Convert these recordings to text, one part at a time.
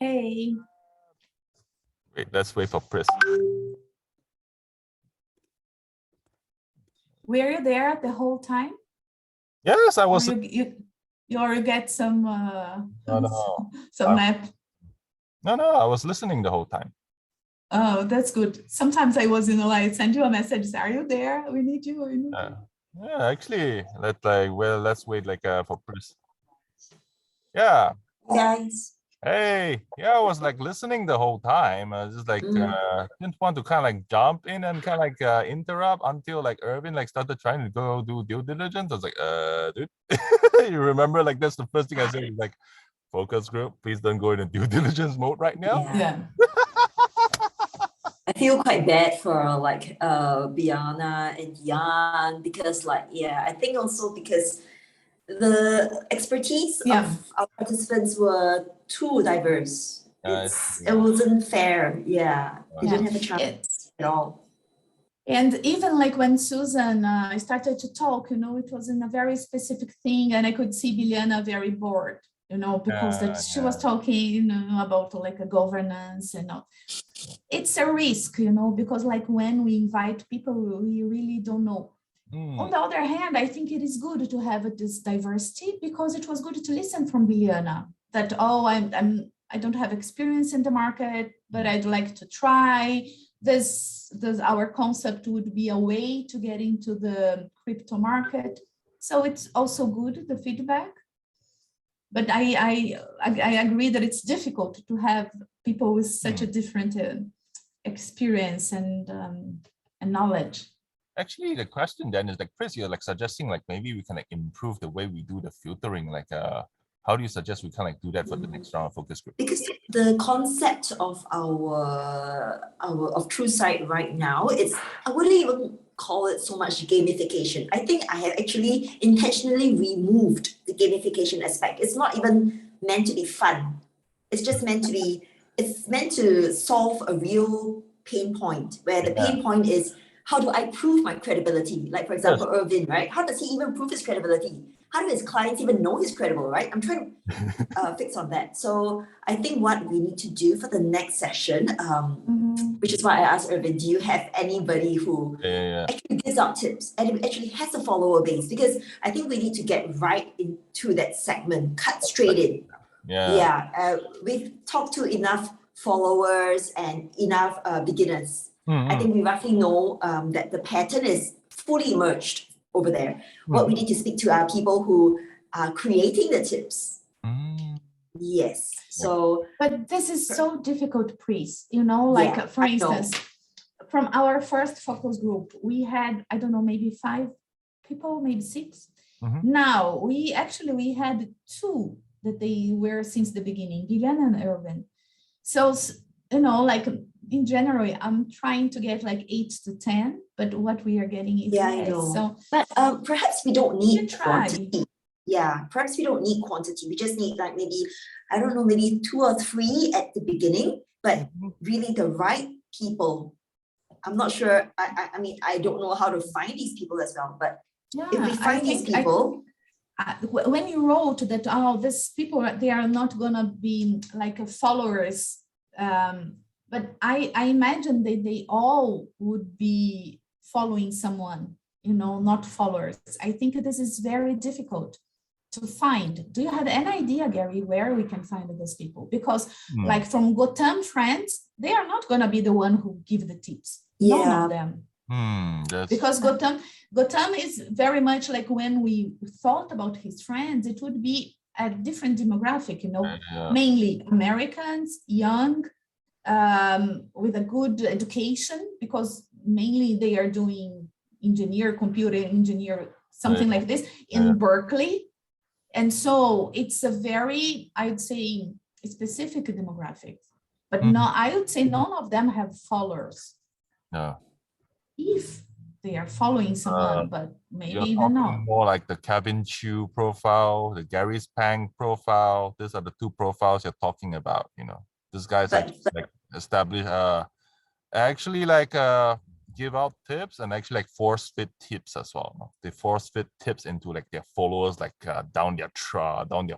Hey. Wait, let's wait for Pris. Were you there the whole time? Yes, I was. Or you get some No. some nap? No, I was listening the whole time. Oh, that's good. Sometimes I was, I send you a message. Are you there? We need you. Yeah, actually, let's wait for Pris. Yeah. Guys. Hey, yeah, I was listening the whole time. I was just didn't want to kind of jump in and kind of interrupt until Irvin started trying to go do due diligence. I was like, dude, you remember that's the first thing I said was focus group, please don't go into due diligence mode right now. Yeah. I feel quite bad for Biana and Jan because I think also because the expertise of our participants were too diverse. It wasn't fair. Yeah, they didn't have a chance at all. And even when Susan started to talk, it was in a very specific thing, and I could see Biljana very bored, because she was talking, about a governance and all. It's a risk, because when we invite people, we really don't know. On the other hand, I think it is good to have this diversity because it was good to listen from Biljana that, I don't have experience in the market, but I'd like to try. Our concept would be a way to get into the crypto market. So it's also good, the feedback. But I agree that it's difficult to have people with such a different experience and knowledge. Actually, the question then is Chris, you're suggesting maybe we can improve the way we do the filtering. How do you suggest we can do that for the next round of focus group? Because the concept of our TrueSight right now, I wouldn't even call it so much gamification. I think I have actually intentionally removed the gamification aspect. It's not even meant to be fun. It's just meant to be. It's meant to solve a real pain point where the pain point is, how do I prove my credibility? For example, Irvin, right? How does he even prove his credibility? How do his clients even know he's credible, right? I'm trying to fix on that. So I think what we need to do for the next session, which is why I asked Irvin, do you have anybody who actually gives out tips and actually has a follower base? Because I think we need to get right into that segment, cut straight in. We've talked to enough followers and enough beginners. I think we roughly know that the pattern is fully emerged over there. What we need to speak to are people who are creating the tips. Yes. So, but this is so difficult, Pris. For instance, from our first focus group, we had, I don't know, maybe 5 people, maybe 6. Now we had 2 that they were since the beginning, Biljana and Irvin. So, in general, I'm trying to get 8 to 10, but what we are getting is I know. So, but perhaps we don't need quantity. Yeah, perhaps we don't need quantity. We just need maybe, I don't know, maybe 2 or 3 at the beginning, but really the right people. I'm not sure. I mean, I don't know how to find these people as well, but if we find these people. When you wrote that, these people, they are not gonna be followers, but I imagine that they all would be following someone, not followers. I think this is very difficult to find. Do you have any idea, Gary, where we can find those people? Because from Gautam friends, they are not gonna be the one who give the tips. None of them. Because Gautam is very much when we thought about his friends, it would be a different demographic, mainly Americans, young, with a good education, because mainly they are doing computer engineer, something like this in Berkeley. And so it's a very, I would say, specific demographic. But no, I would say none of them have followers. No. If they are following someone, but maybe even not. More like the Kevin Chu profile, the Gary Pang profile. These are the 2 profiles you're talking about. This guy's established. Actually, give out tips and actually like force fit tips as well. They force fit tips into like their followers, like down their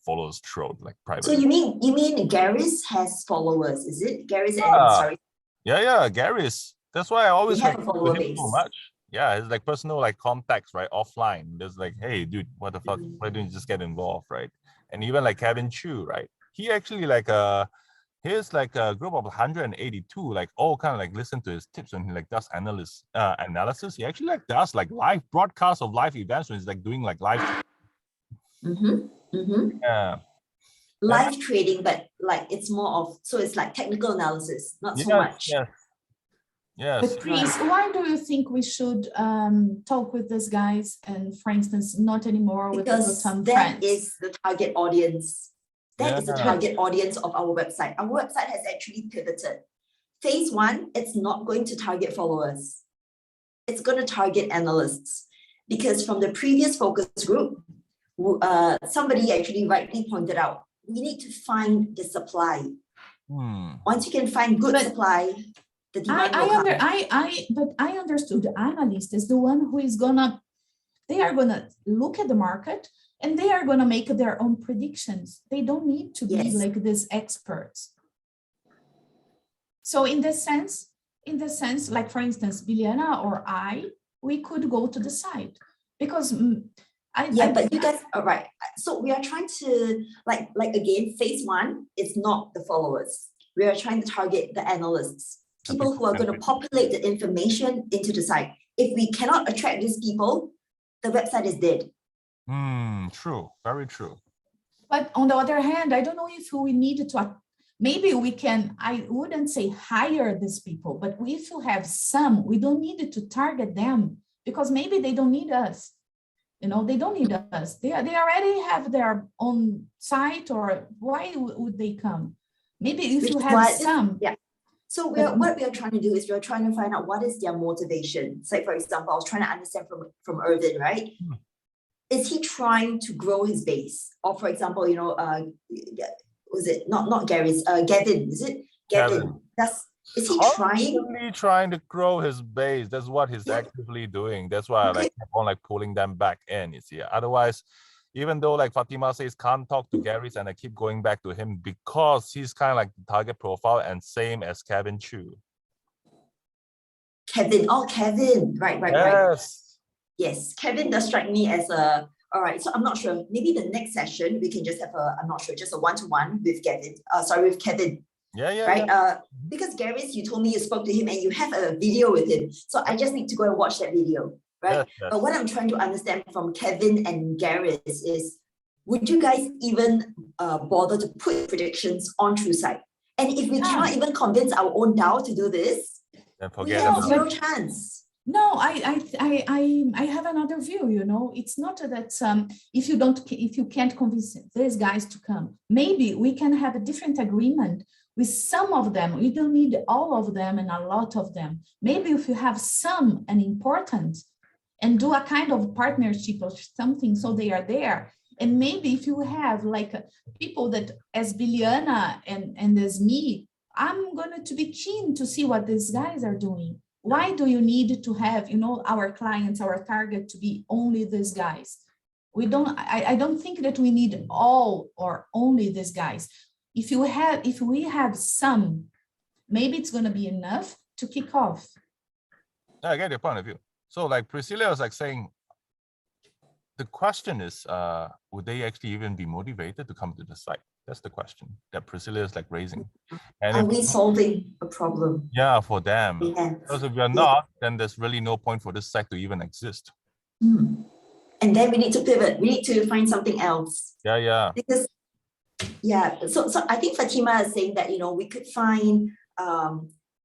followers' throat, like So privately. you mean Garris has followers, is it? Garris and Yeah. sorry. Yeah, Gary's. That's why I always have like a talk follower to him so base. much. Yeah, it's like personal like contacts, right? Offline. There's like, hey, dude, what the fuck? Why don't you just get involved, right? And even like Kevin Chu, right? He actually like here's like a group of 182, like all kind of like listen to his tips when he like does analysis. He actually like does like live broadcasts of live events when he's like doing like live. Yeah. Live trading, but like it's more of, so it's like technical analysis, not so much. Yes. But Chris, why do you think we should talk with these guys and, for instance, not anymore with the Because Bottom that friends? is the target audience. That is the Yeah. target audience of our website. Our website has actually pivoted. Phase one, it's not going to target followers. It's going to target analysts. Because from the previous focus group, somebody actually rightly pointed out, we need to find the supply. Once you can find good supply, the demand will come. But I understood the analyst is the one who is they are gonna look at the market and they are gonna make their own predictions. They don't need to be like these experts. So in this sense, like for instance, Biliana or we could go to the site because but you guys are right. So we are trying to like again, phase one is not the followers. We are trying to target the analysts, people who are going to populate the information into the site. If we cannot attract these people, the website is dead. True, very true. But on the other hand, I don't know if we need to, maybe we can, I wouldn't say hire these people, but if you have some, we don't need to target them because maybe they don't need us. You know, they don't need us. They already have their own site, or why would they come? Maybe if you have some. Yeah. So what we are trying to do is we're trying to find out what is their motivation. So for example, I was trying to understand from Irvin, right? Is he trying to grow his base? Or for example, you know, was it not Gary's, Gavin, is it? Gavin. Is he trying to grow his base? That's what he's actively doing. That's why I like keep on like pulling them back in, you see. Otherwise, even though like Fatima says can't talk to Gary's, and I keep going back to him because he's kind of like the target profile and same as Kevin Chu. Kevin, right. Yes, Kevin does strike me as a, all right, so I'm not sure, maybe the next session we can just have just a one-to-one with Kevin. Right? Because Gary's, you told me you spoke to him and you have a video with him. So I just need to go and watch that video, right? Yes. But what I'm trying to understand from Kevin and Gary's is, would you guys even bother to put predictions on TrueSight? And if we cannot even convince our own DAO to do this, then we have zero chance. No, I have another view, you know. It's not that if you can't convince these guys to come, maybe we can have a different agreement with some of them. We don't need all of them and a lot of them. Maybe if you have some and important and do a kind of partnership or something so they are there. And maybe if you have like people that as Biliana and as me, I'm going to be keen to see what these guys are doing. Why do you need to have, you know, our clients, our target to be only these guys? I don't think that we need all or only these guys. If we have some, maybe it's going to be enough to kick off. I get your point of view. So like Priscilla was like saying, the question is, would they actually even be motivated to come to the site? That's the question that Priscilla is like raising. And are we solving a problem? Yeah, for them. Because if you're not, then there's really no point for this site to even exist. And then we need to pivot. We need to find something else. Yeah. Because so I think Fatima is saying that, you know, we could find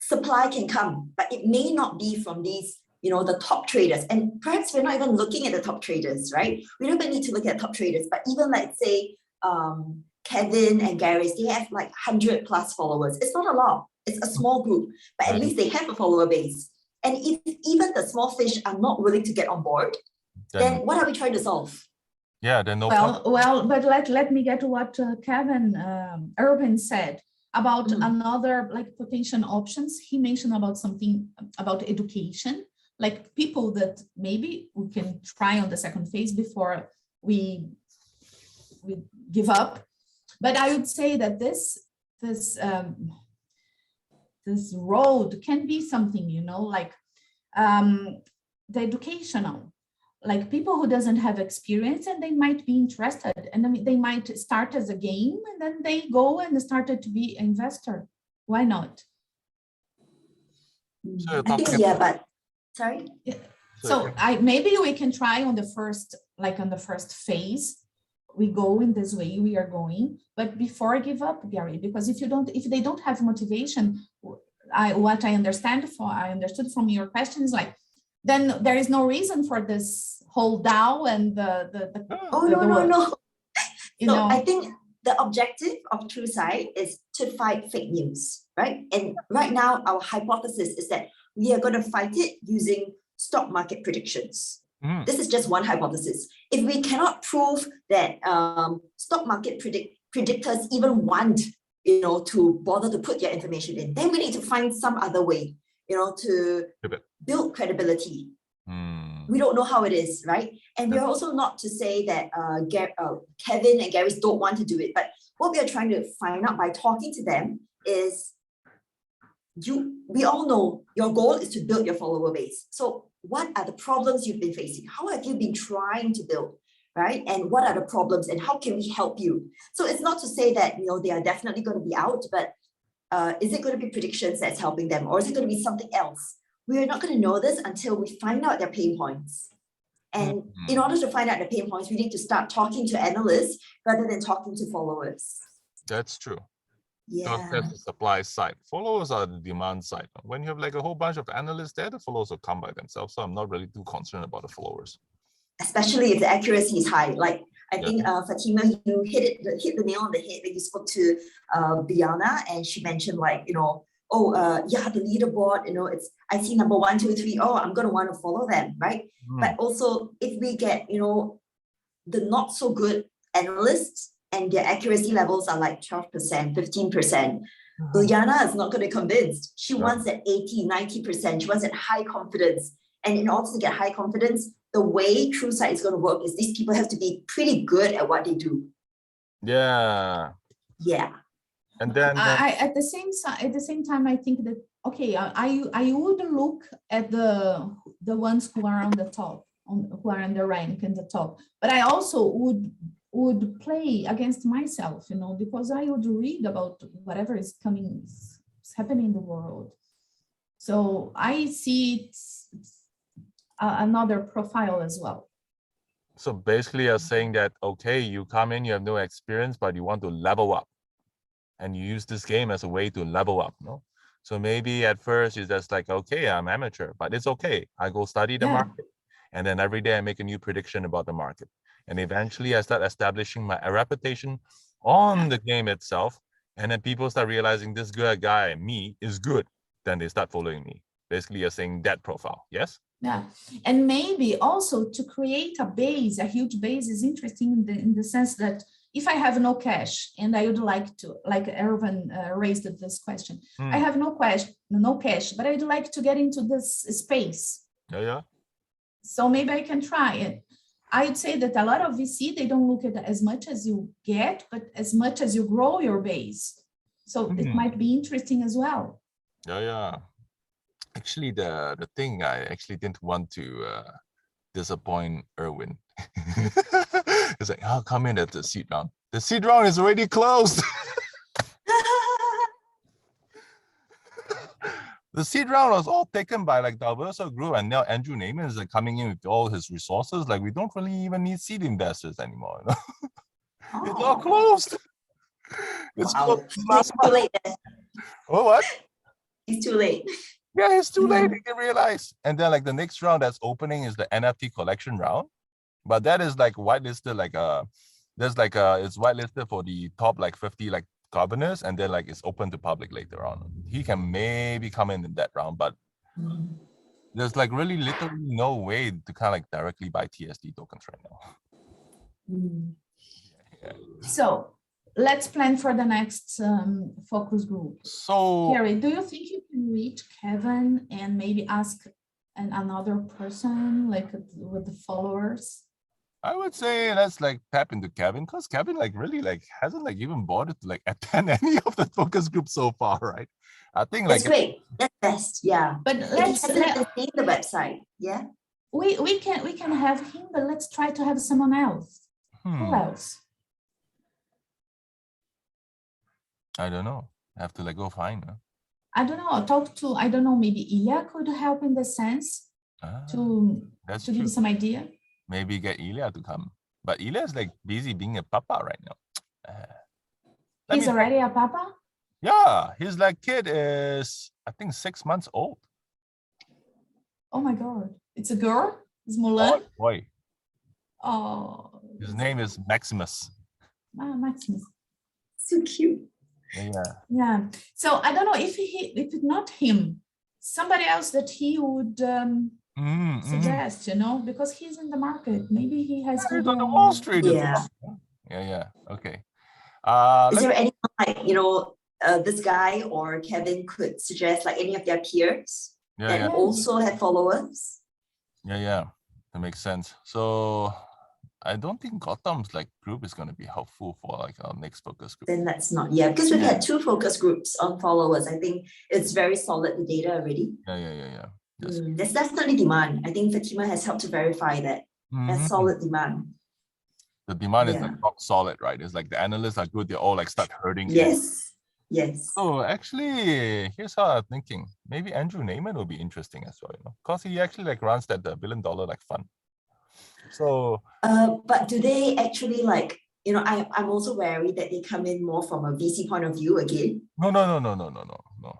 supply can come, but it may not be from these, you know, the top traders. And perhaps we're not even looking at the top traders, right? We don't even need to look at top traders, but even let's say Kevin and Gary's, they have like 100+ followers. It's not a lot. It's a small group, but at least they have a follower base. And if even the small fish are not willing to get on board, then what are we trying to solve? Yeah, then no. Well, but let me get to what Kevin Urban said. about another like potential options. He mentioned about something about education, like people that maybe we can try on the second phase before we give up. But I would say that this road can be something, you know, like the educational, like people who doesn't have experience and they might be interested, and I mean, they might start as a game and then they go and started to be an investor. Why not? So I think, yeah, but sorry. So maybe we can try on the first, like on the first phase, we go in this way we are going, but before I give up, Gary, because if they don't have motivation, what I understood from your question is like, then there is no reason for this whole DAO and No. You So know, I think the objective of TrueSight is to fight fake news, right? And right now, our hypothesis is that we are going to fight it using stock market predictions. This is just one hypothesis. If we cannot prove that stock market predictors even want, you know, to bother to put their information in, then we need to find some other way, you know, to build credibility. We don't know how it is, right? And we're also not to say that Kevin and Gary don't want to do it, but what we are trying to find out by talking to them is, we all know your goal is to build your follower base. So what are the problems you've been facing? How have you been trying to build, right? And what are the problems and how can we help you? So it's not to say that, you know, they are definitely going to be out, but is it going to be predictions that's helping them, or is it going to be something else? We are not going to know this until we find out their pain points. And in order to find out the pain points, we need to start talking to analysts rather than talking to followers. That's true. Yeah. That's the supply side. Followers are the demand side. When you have like a whole bunch of analysts there, the followers will come by themselves. So I'm not really too concerned about the followers. Especially if the accuracy is high. Like I think Fatima, you hit the nail on the head when you spoke to Biana, and she mentioned like, you know, the leaderboard, you know, I see number 1, 2, 3. Oh, I'm going to want to follow them, right? But also if we get, you know, the not so good analysts and their accuracy levels are like 12%, 15%, Liana is not going to be convinced. She wants that 80, 90%. She wants that high confidence. And in order to get high confidence, the way TrueSight is going to work is these people have to be pretty good at what they do. Yeah. Yeah. And then at the same time, I think that, okay, I would look at the ones who are on the top, who are in the rank in the top, but I also would play against myself, you know, because I would read about whatever is happening in the world. So I see it's another profile as well. so basically you're saying that, okay, you come in, you have no experience, but you want to level up. And you use this game as a way to level up, no? So maybe at first you're just like, okay, I'm amateur, but it's okay. I go study the market. And then every day I make a new prediction about the market. And eventually I start establishing my reputation on the game itself. And then people start realizing this good guy, me, is good. Then they start following me. Basically, you're saying that profile, yes? Yeah, and maybe also to create a base, a huge base is interesting in the sense that if I have no cash and I would like to, like Erwin raised this question, I have no cash, but I'd like to get into this space. Yeah. So maybe I can try it. I would say that a lot of VC, they don't look at as much as you get, but as much as you grow your base. So it might be interesting as well. Yeah. Actually, the thing I actually didn't want to disappoint Erwin. It's like, oh, come in at the seed round. The seed round is already closed. The seed round was all taken by like Dalverso Group, and now Andrew Neyman is like coming in with all his resources. Like we don't really even need seed investors anymore. You know? It's all closed. It's closed. It's too late. Oh, what? It's too late. Yeah, it's too late. You can realize. And then like the next round that's opening is the NFT collection round, but that is like whitelisted. Like it's whitelisted for the top like 50 like governors, and then like it's open to public later on. He can maybe come in that round, but there's like really literally no way to kind of like directly buy TSD tokens right now. So let's plan for the next focus group. So Gary, do you think you can reach Kevin and maybe ask another person like with the followers? I would say let's like tap into Kevin, because Kevin like really like hasn't like even bothered to like attend any of the focus groups so far, right? I think like That's great. That's best. Yeah. But If he let's hasn't even seen the website. Yeah. we can have him, but let's try to have someone else. Who else? I don't know. I have to like go find her. I don't know. Talk to, I don't know, maybe Ilya could help in the sense to That's give true. you some idea. Maybe get Ilya to come, but Ilya is like busy being a papa right now. Let He's me- already a papa? Yeah, his like kid is I think 6 months old. Oh my God. It's a girl? It's Mulan? Boy, Oh. his name is Maximus. Maximus. So cute. Yeah. Yeah. So I don't know if if it's not him, somebody else that he would suggest, you know, because he's in the market. Maybe he has He's good, on the Wall Street. as Yeah. well. Yeah. Okay. Is there anyone like, this guy or Kevin could suggest like any of their peers that Yeah. also have followers? Yeah. That makes sense. So I don't think Gautam's like group is going to be helpful for like our next focus group. Then that's not, yeah, because we've Yeah. had 2 focus groups on followers. I think it's very solid, the data already. Yeah. Yes. There's definitely demand. I think Fatima has helped to verify that. There's Mhm. solid demand. The demand is Yeah. like rock solid, right? It's like the analysts are good. They all like start herding. in. Yes. Yes. So actually, here's how I'm thinking. Maybe Andrew Neyman will be interesting as well, because he actually like runs that $1 billion like fund. So But do they actually like, I'm also wary that they come in more from a VC point of view again. no.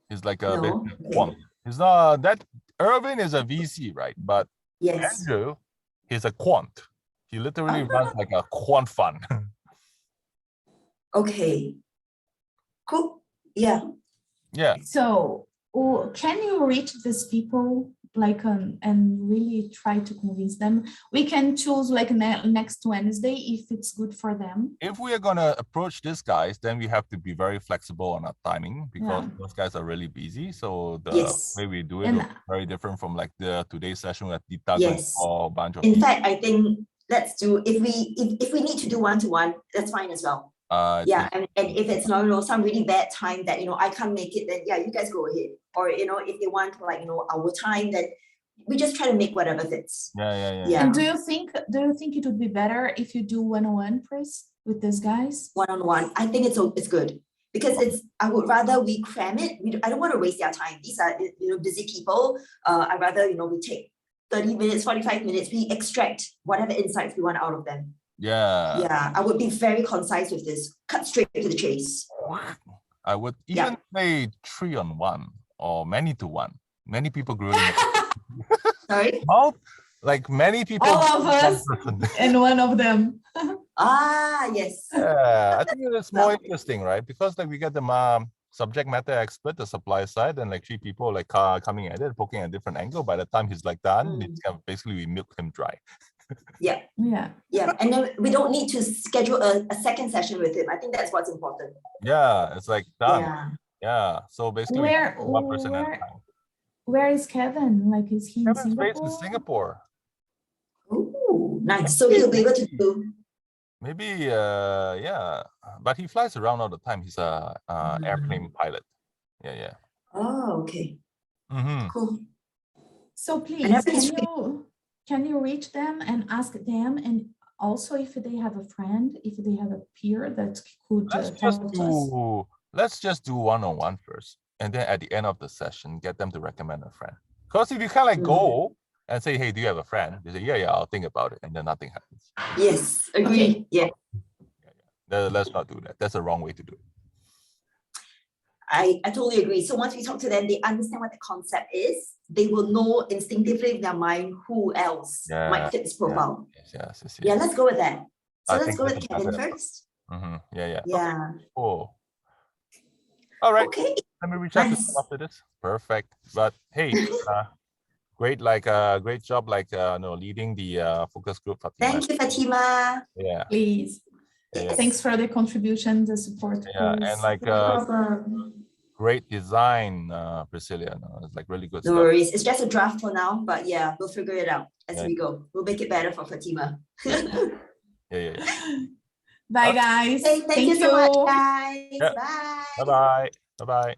He's like a bit No? quant. He's not that. Irvin is a VC, right? But Yes. Andrew, he's a quant. He literally runs like a quant fund. Okay. Cool. Yeah. Yeah. So can you reach these people like and really try to convince them? We can choose like next Wednesday if it's good for them. If we are gonna approach these guys, then we have to be very flexible on our timing, because Yeah. those guys are really busy. So the Yes. way we do it And- is very different from like the today's session with Dita Yes. or a bunch of In fact, I think let's do, if we need to do one-to-one, that's fine as well. Yeah, and if it's not, some really bad time that, I can't make it, then yeah, you guys go ahead. Or, if they want like, our time, then we just try to make whatever fits. Yeah. Yeah. And do you think it would be better if you do one-on-one, Chris, with these guys? One-on-one, I think it's good. Because I would rather we cram it. I don't want to waste their time. These are, busy people. I'd rather, we take 30 minutes, 45 minutes, we extract whatever insights we want out of them. Yeah. Yeah, I would be very concise with this. Cut straight to the chase. I would Yeah. even say 3-on-1 or many to one. Many people grilling. Sorry? Like many people. All of us. And one of them. Yes. Yeah, I think it's more interesting, right? Because like we get the subject matter expert, the supply side, and like 3 people like coming at it, poking at a different angle. By the time he's like done, it's kind of basically we milk him dry. Yeah. Yeah. Yeah. And then we don't need to schedule a second session with him. I think that's what's important. Yeah, it's like done. Yeah. Yeah. So basically, we Where- do one person at a where- time. Where is Kevin? Like, is he in Kevin's based Singapore? in Singapore. Ooh, nice. So he'll be able to do. Maybe, yeah, but he flies around all the time. He's a airplane pilot. Yeah. Oh, okay. Mm-hmm. Cool. So please, Whenever he's free. can you reach them and ask them, and also if they have a friend, if they have a peer that could Let's just do one-on-one first, and then at the end of the session, get them to recommend a friend. Because if you kind of like go and say, "Hey, do you have a friend?" They say, "Yeah, I'll think about it," and then nothing happens. Yes, agree. Yeah. Let's not do that. That's the wrong way to do it. I totally agree. So once we talk to them, they understand what the concept is. They will know instinctively in their mind who else might fit this profile. Yes. Yeah, let's go with that. So I let's think go with that's Kevin better. first. Mm-hmm. Yeah. Yeah. Cool. All right. Okay. Let me reach out to Nice. them after this. Perfect. But hey, great job, leading the focus group. Fatima. Thank you, Fatima. Yeah. please. Yeah. Thanks for the contribution, the support. Yeah, and like No problem. great design, Priscilla. No, it's like really good No stuff. worries. It's just a draft for now, but yeah, we'll figure it out as Yeah. we go. We'll make it better for Fatima. Yeah. Bye, Okay. guys. Hey, thank you so much, guys. Yeah. Bye. Bye bye. Bye bye.